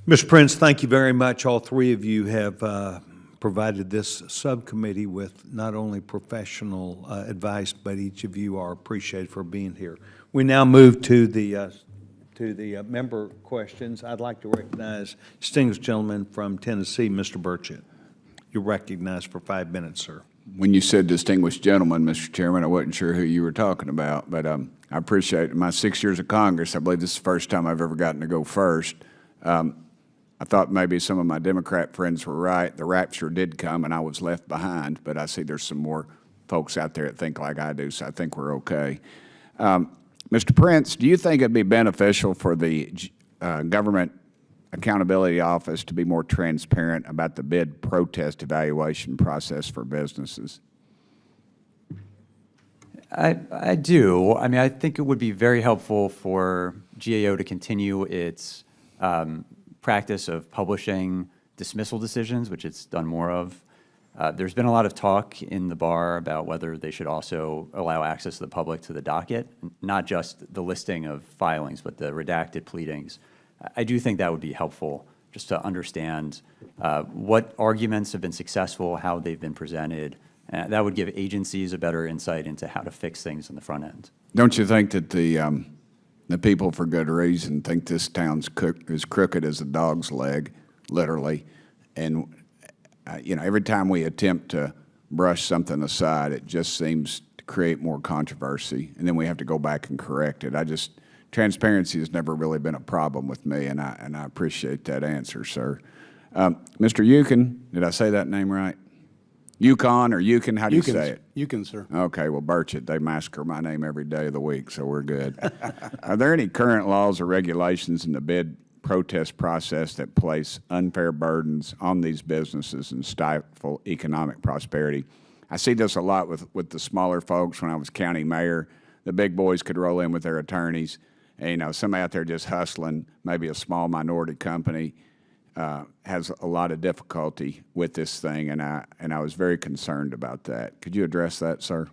Mr. Prince, thank you very much. All three of you have provided this subcommittee with not only professional advice, but each of you are appreciated for being here. We now move to the member questions. I'd like to recognize distinguished gentleman from Tennessee, Mr. Burchett. You're recognized for 5 minutes, sir. When you said distinguished gentleman, Mr. Chairman, I wasn't sure who you were talking about, but I appreciate it. In my 6 years of Congress, I believe this is the first time I've ever gotten to go first. I thought maybe some of my Democrat friends were right. The rapture did come, and I was left behind, but I see there's some more folks out there that think like I do, so I think we're okay. Mr. Prince, do you think it'd be beneficial for the Government Accountability Office to be more transparent about the bid protest evaluation process for businesses? I do. I mean, I think it would be very helpful for GAO to continue its practice of publishing dismissal decisions, which it's done more of. There's been a lot of talk in the bar about whether they should also allow access to the public to the docket, not just the listing of filings, but the redacted pleadings. I do think that would be helpful just to understand what arguments have been successful, how they've been presented. That would give agencies a better insight into how to fix things in the front end. Don't you think that the people, for good reason, think this town's as crooked as a dog's leg, literally, and you know, every time we attempt to brush something aside, it just seems to create more controversy, and then we have to go back and correct it. Transparency has never really been a problem with me, and I appreciate that answer, sir. Mr. Yukon, did I say that name right? Yukon or Yukon, how do you say it? Yukon, sir. Okay, well, Burchett, they massacre my name every day of the week, so we're good. Are there any current laws or regulations in the bid protest process that place unfair burdens on these businesses and stifle economic prosperity? I see this a lot with the smaller folks. When I was county mayor, the big boys could roll in with their attorneys, and, you know, somebody out there just hustling, maybe a small minority company, has a lot of difficulty with this thing, and I was very concerned about that. Could you address that, sir?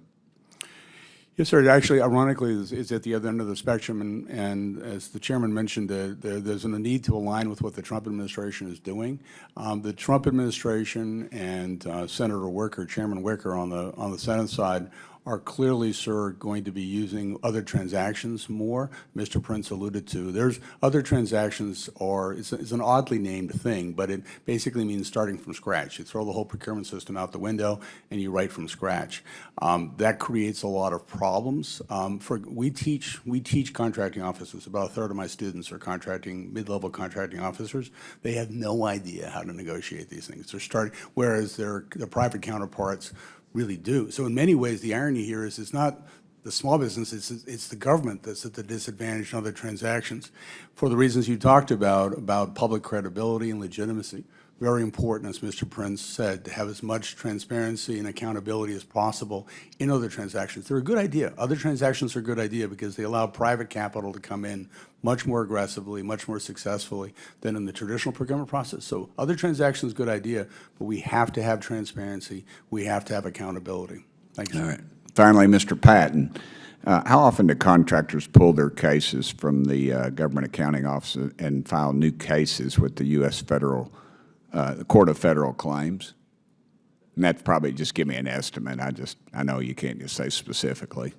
Yes, sir. Actually, ironically, it's at the other end of the spectrum, and as the chairman mentioned, there's a need to align with what the Trump administration is doing. The Trump administration and Senator Wicker, Chairman Wicker on the Senate side, are clearly, sir, going to be using other transactions more. Mr. Prince alluded to. There's other transactions it's an oddly named thing, but it basically means starting from scratch. You throw the whole procurement system out the window and you write from scratch. That creates a lot of problems. We teach contracting officers. About a third of my students are mid-level contracting officers. They have no idea how to negotiate these things. They're starting, whereas their private counterparts really do. So in many ways, the irony here is it's not the small business, it's the government that's at the disadvantage in other transactions. For the reasons you talked about public credibility and legitimacy, very important, as Mr. Prince said, to have as much transparency and accountability as possible in other transactions. They're a good idea. Other transactions are a good idea because they allow private capital to come in much more aggressively, much more successfully than in the traditional procurement process. So other transactions, good idea, but we have to have transparency. We have to have accountability. Thank you. All right. Finally, Mr. Patton, how often do contractors pull their cases from the Government Accounting Office and file new cases with the U.S. Federal the Court of Federal Claims? And that's probably just give me an estimate. I know you can't just say specifically.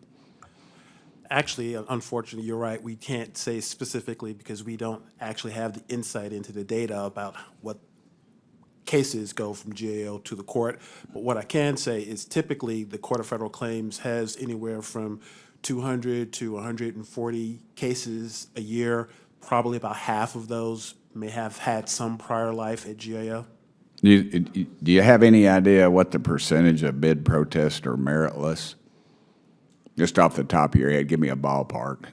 Actually, unfortunately, you're right. We can't say specifically because we don't actually have the insight into the data about what cases go from GAO to the court. But what I can say is typically the Court of Federal Claims has anywhere from 200 to 140 cases a year. Probably about half of those may have had some prior life at GAO. Do you have any idea what the percentage of bid protests are meritless? Just off the top of your head, give me a ballpark.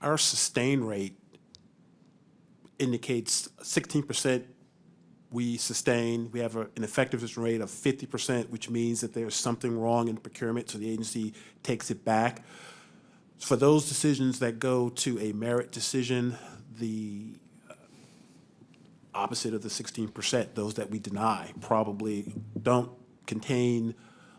Our sustain rate indicates 16% we sustain. We have an effectiveness rate of 50%, which means that there's something wrong in procurement, so the agency takes it back. For those decisions that go to a merit decision, the opposite of the 16%, those that we deny, probably don't contain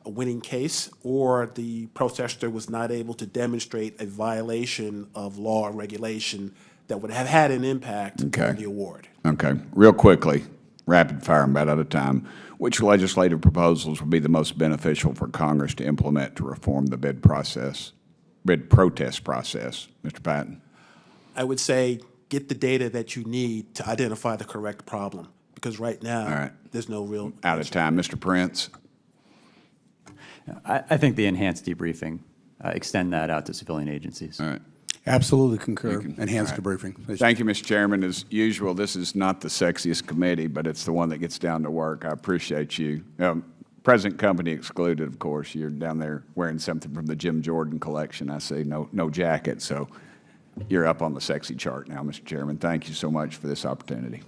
a winning case, or the protester was not able to demonstrate a violation of law or regulation that would have had an impact Okay. on the award. Okay, real quickly, rapid fire, I'm about out of time. Which legislative proposals would be the most beneficial for Congress to implement to reform the bid protest process? Mr. Patton? I would say get the data that you need to identify the correct problem, because right now, All right. there's no real. Out of time. Mr. Prince? I think the enhanced debriefing, extend that out to civilian agencies. All right. Absolutely concur. Enhanced All right. debriefing. Thank you, Mr. Chairman. As usual, this is not the sexiest committee, but it's the one that gets down to work. I appreciate you. Present company excluded, of course. You're down there wearing something from the Jim Jordan collection. I see no jacket, so you're up on the sexy chart now, Mr. Chairman. Thank you so much for this opportunity.